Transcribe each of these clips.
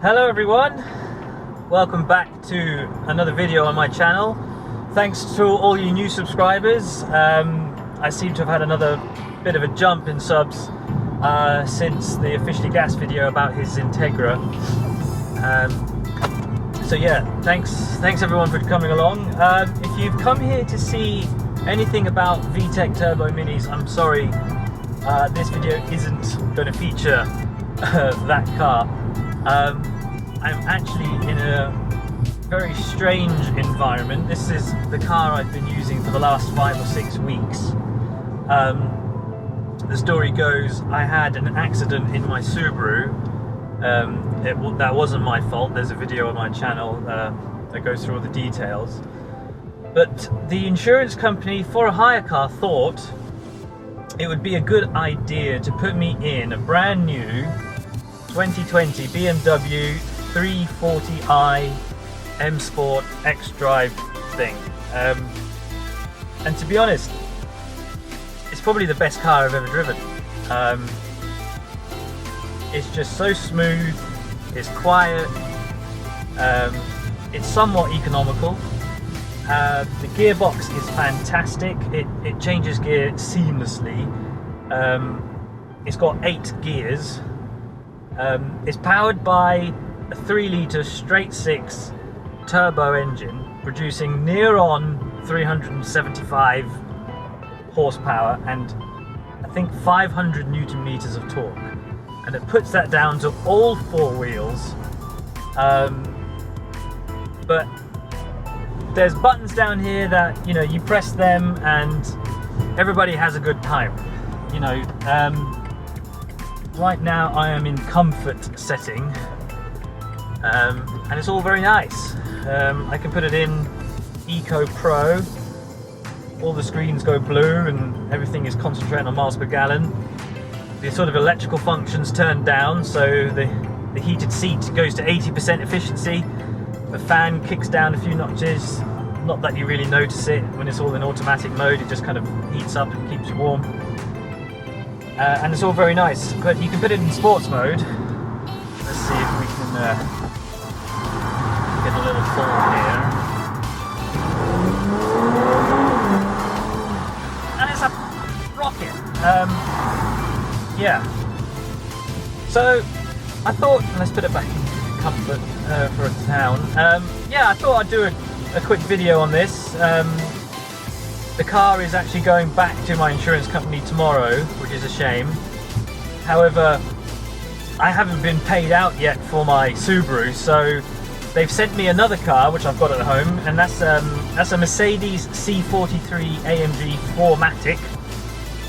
Hello everyone, welcome back to another video on my channel. Thanks to all you new subscribers. I seem to have had another bit of a jump in subs since the Officially Gas video about his Integra. So yeah, thanks everyone for coming along. If you've come here to see anything about Vtec Turbo Minis, I'm sorry, this video isn't going to feature that car. I'm actually in a very strange environment. This is the car I've been using for the last 5 or 6 weeks. The story goes, I had an accident in my Subaru. That wasn't my fault. There's a video on my channel that goes through all the details. But the insurance company for a hire car thought it would be a good idea to put me in a brand new 2020 BMW M340i XDrive thing. And to be honest, it's probably the best car I've ever driven. It's just so smooth, it's quiet, it's somewhat economical. The gearbox is fantastic, it changes gear seamlessly. It's got 8 gears. It's powered by a 3-litre straight 6 turbo engine producing near on 375 horsepower and I think 500 newton meters of torque, and it puts that down to all 4 wheels. But there's buttons down here that, you know, you press them and everybody has a good time, you know. Right now I am in comfort setting, and it's all very nice. I can put it in Eco Pro, all the screens go blue and everything is concentrating on miles per gallon. The sort of electrical functions turned down, so the heated seat goes to 80% efficiency. The fan kicks down a few notches, not that you really notice it when it's all in automatic mode, it just kind of heats up and keeps you warm. And it's all very nice, but you can put it in sports mode. Let's see if we can get a little fall here. And it's a rocket. Yeah. So I thought, let's put it back in comfort for a town. Yeah, I thought I'd do a quick video on this. The car is actually going back to my insurance company tomorrow, which is a shame. However, I haven't been paid out yet for my Subaru, so they've sent me another car, which I've got at home, and that's a Mercedes C43 AMG 4MATIC.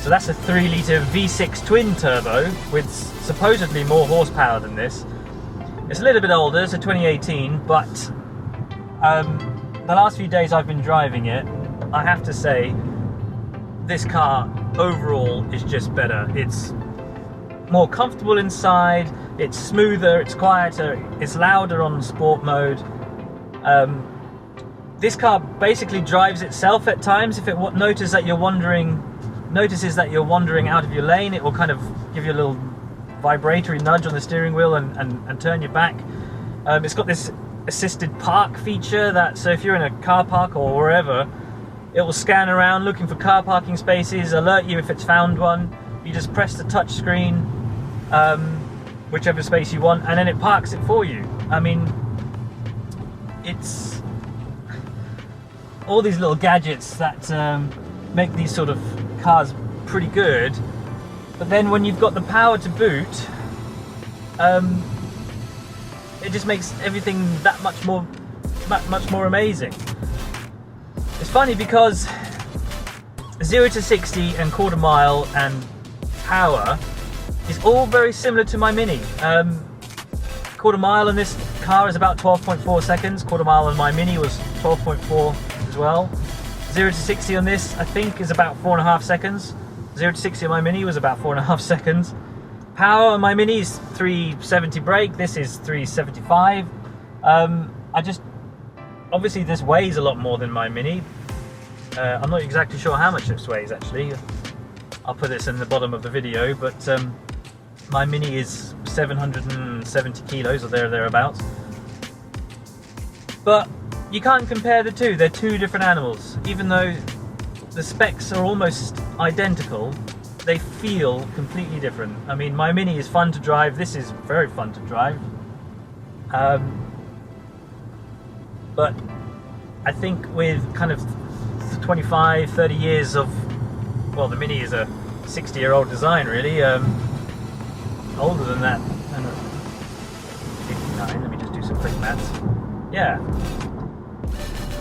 So that's a 3-litre V6 twin turbo with supposedly more horsepower than this. It's a little bit older, it's a 2018, but the last few days I've been driving it, I have to say, this car overall is just better. It's more comfortable inside, it's smoother, it's quieter, it's louder on sport mode. This car basically drives itself at times. If it notices that you're wandering out of your lane, it will kind of give you a little vibratory nudge on the steering wheel and turn you back. It's got this assisted park feature that, so if you're in a car park or wherever, it will scan around looking for car parking spaces, alert you if it's found one. You just press the touch screen, whichever space you want, and then it parks it for you. I mean, it's all these little gadgets that make these sort of cars pretty good, but then when you've got the power to boot, it just makes everything that much more amazing. It's funny because 0 to 60 and quarter mile and power is all very similar to my Mini. Quarter mile on this car is about 12.4 seconds. Quarter mile on my Mini was 12.4 as well. 0 to 60 on this, I think, is about 4.5 seconds. 0 to 60 on my Mini was about 4.5 seconds. Power on my Mini is 370 brake. This is 375. Obviously this weighs a lot more than my Mini. I'm not exactly sure how much this weighs actually. I'll put this in the bottom of the video, but my Mini is 770 kilos or thereabouts. But you can't compare the two. They're two different animals. Even though the specs are almost identical, they feel completely different. I mean, my Mini is fun to drive. This is very fun to drive. But I think with kind of 25, 30 years of, well, the Mini is a 60-year-old design, really. Older than that. 59, let me just do some quick maths. Yeah.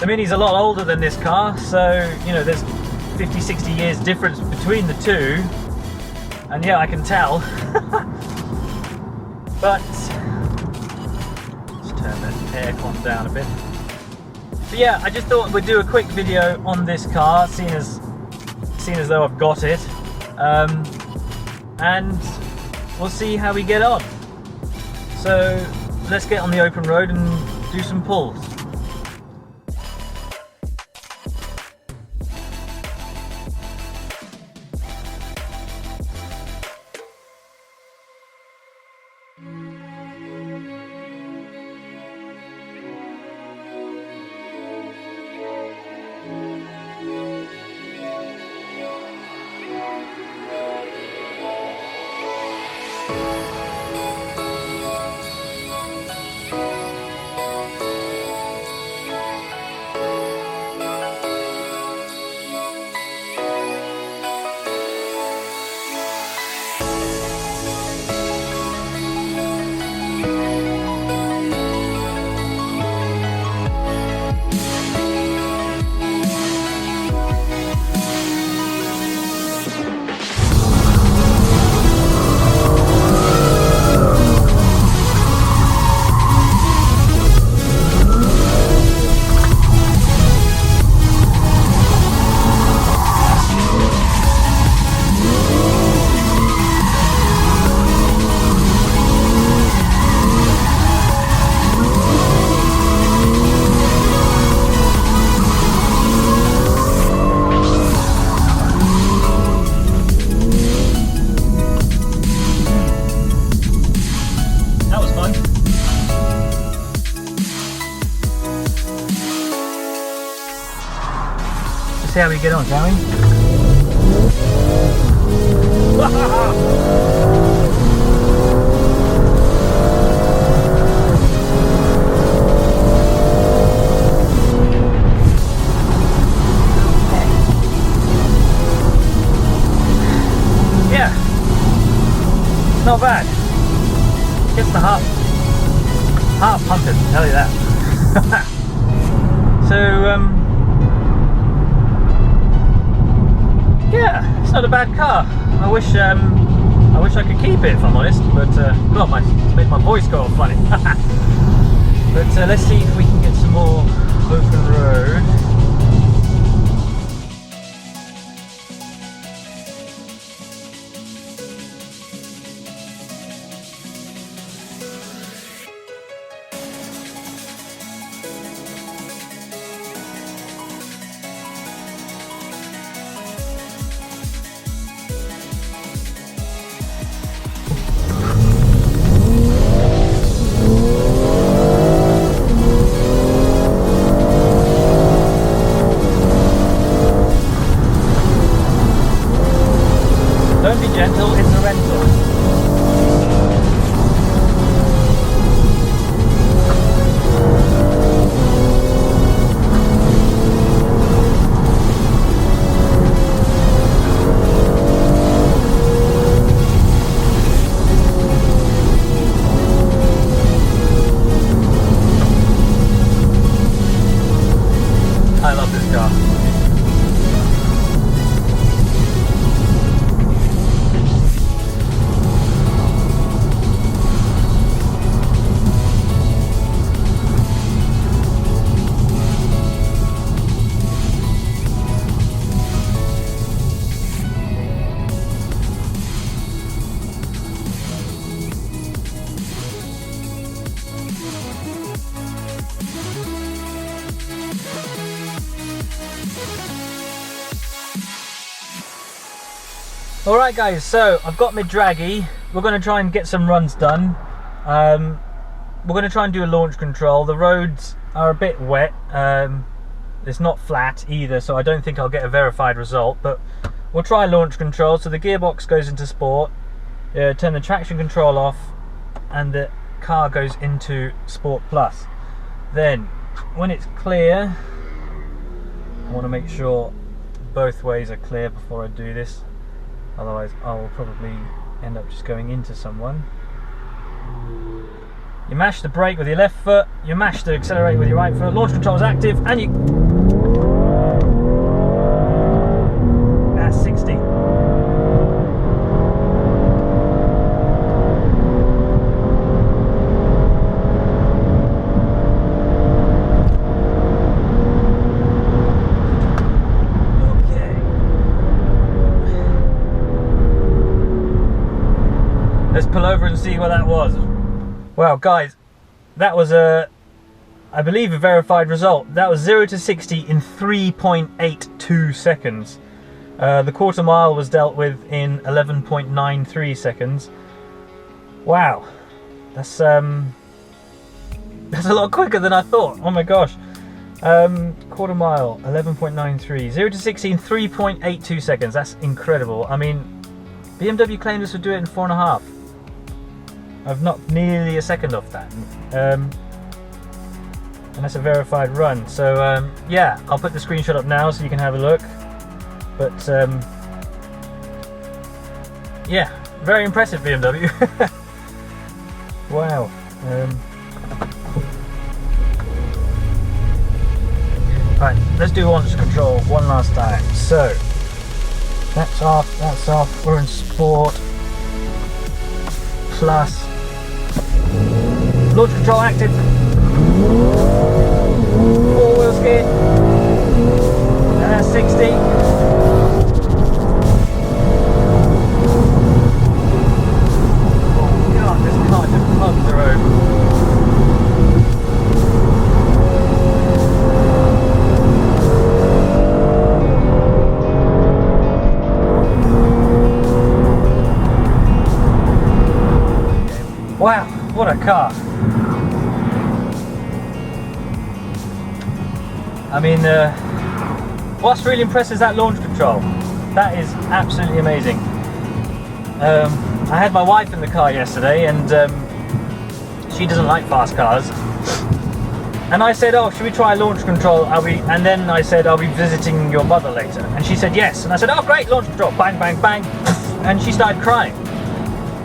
The Mini's a lot older than this car, so, you know, there's 50, 60 years difference between the two. And yeah, I can tell. But, let's turn the aircon down a bit. But yeah, I just thought we'd do a quick video on this car, seeing as though I've got it, and we'll see how we get on. So let's get on the open road and do some pulls. See how we get on, shall we? Yeah, not bad. Gets the heart pumping, tell you that. So, yeah, it's not a bad car. I wish I could keep it, if I'm honest. But God, it's made my voice go all funny. But let's see if we can get some more open road. Don't be gentle, it's a rental. I love this car. Alright guys, so I've got my Dragy we're going to try and get some runs done. We're going to try and do a launch control. The roads are a bit wet. It's not flat either, so I don't think I'll get a verified result, but we'll try launch control. So the gearbox goes into sport, turn the traction control off, and the car goes into Sport Plus. Then when it's clear, I want to make sure both ways are clear before I do this, otherwise I will probably end up just going into someone. You mash the brake with your left foot, you mash the accelerator with your right foot, launch control is active, and you... That's 60. Let's pull over and see what that was. Well guys, that was I believe a verified result. That was 0 to 60 in 3.82 seconds. The quarter mile was dealt with in 11.93 seconds. Wow, that's a lot quicker than I thought. Oh my gosh. Quarter mile, 11.93. 0 to 60 in 3.82 seconds. That's incredible. I mean, BMW claimed this would do it in 4.5. I've knocked nearly a second off that, and that's a verified run. So yeah, I'll put the screenshot up now so you can have a look. But yeah, very impressive BMW. Wow. Right, let's do launch control one last time. So that's off, that's off. We're in Sport Plus. Launch control active. 4-wheel skid. And that's 60. Oh god, this car just plugs the road. Wow, what a car. I mean, what's really impressive is that launch control. That is absolutely amazing. I had my wife in the car yesterday, and she doesn't like fast cars. And I said, oh, should we try launch control? And then I said, I'll be visiting your mother later. And she said, yes. And I said, oh, great, launch control. Bang, bang, bang. And she started crying.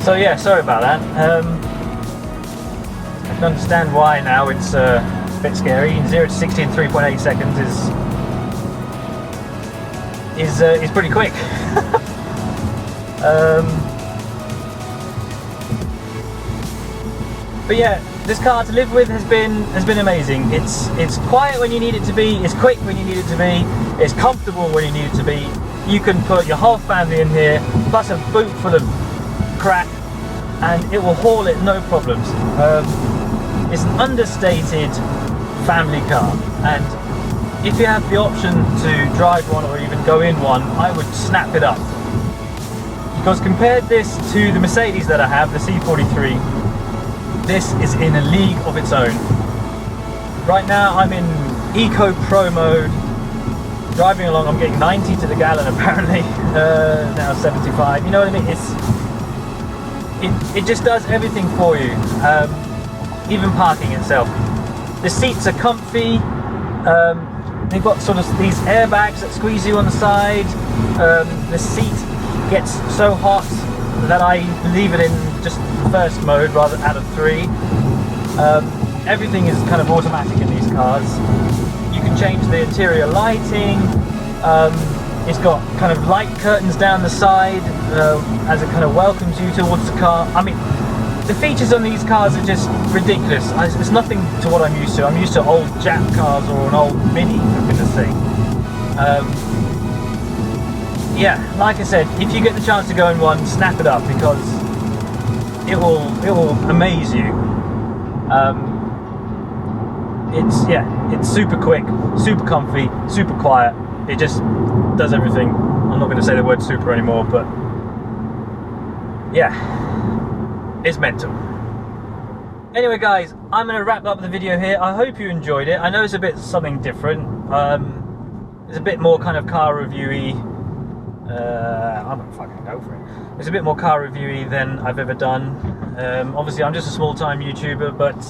So yeah, sorry about that. I can understand why now. It's a bit scary. 0 to 60 in 3.8 seconds is pretty quick. But yeah, this car to live with has been amazing. It's quiet when you need it to be. It's quick when you need it to be. It's comfortable when you need it to be. You can put your whole family in here, plus a boot full of crap, and it will haul it no problems. It's an understated family car, and if you have the option to drive one or even go in one, I would snap it up. Because compared this to the Mercedes that I have, the C43, this is in a league of its own. Right now I'm in Eco Pro mode, driving along. I'm getting 90 to the gallon apparently, now 75. You know what I mean? It just does everything for you, even parking itself. The seats are comfy. They've got sort of these airbags that squeeze you on the side. The seat gets so hot that I leave it in just first mode rather out of 3. Everything is kind of automatic in these cars. You can change the interior lighting. It's got kind of light curtains down the side as it kind of welcomes you towards the car. I mean, the features on these cars are just ridiculous. It's nothing to what I'm used to. I'm used to old Jap cars or an old Mini, for goodness sake. Yeah, like I said, if you get the chance to go in one, snap it up, because it will amaze you. It's super quick, super comfy, super quiet. It just does everything. I'm not going to say the word super anymore, but yeah. is mental. Anyway guys, I'm going to wrap up the video here. I hope you enjoyed it. I know it's a bit something different. It's a bit more kind of car reviewy. I'm going to fucking go for it. It's a bit more car reviewy than I've ever done. Obviously I'm just a small time YouTuber, but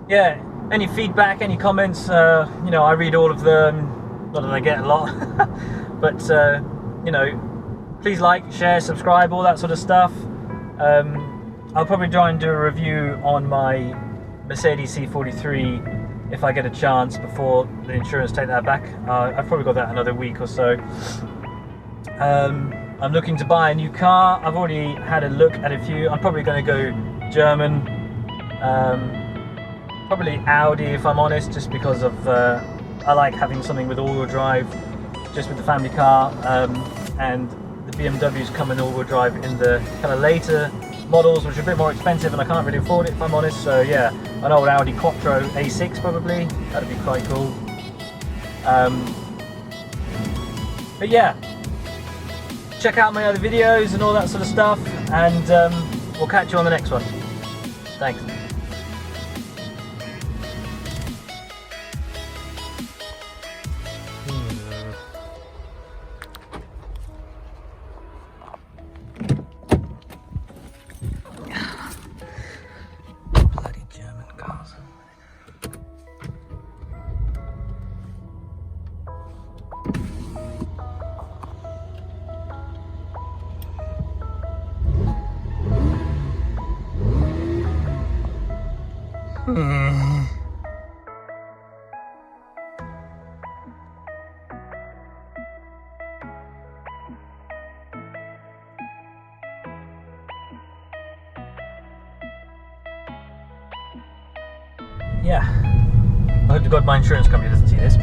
yeah, any feedback, any comments, you know, I read all of them. Not that I get a lot, but you know, please like, share, subscribe, all that sort of stuff. I'll probably try and do a review on my Mercedes C43 if I get a chance before the insurance take that back. I've probably got that another week or so. I'm looking to buy a new car. I've already had a look at a few. I'm probably going to go German, probably Audi if I'm honest, just because of I like having something with all-wheel drive, just with the family car, and the BMW's come in all-wheel drive in the kind of later models, which are a bit more expensive and I can't really afford it if I'm honest. So yeah, an old Audi Quattro A6 probably, that'd be quite cool. But yeah, check out my other videos and all that sort of stuff, and we'll catch you on the next one. Thanks. Yeah, I hope to God my insurance company doesn't see this.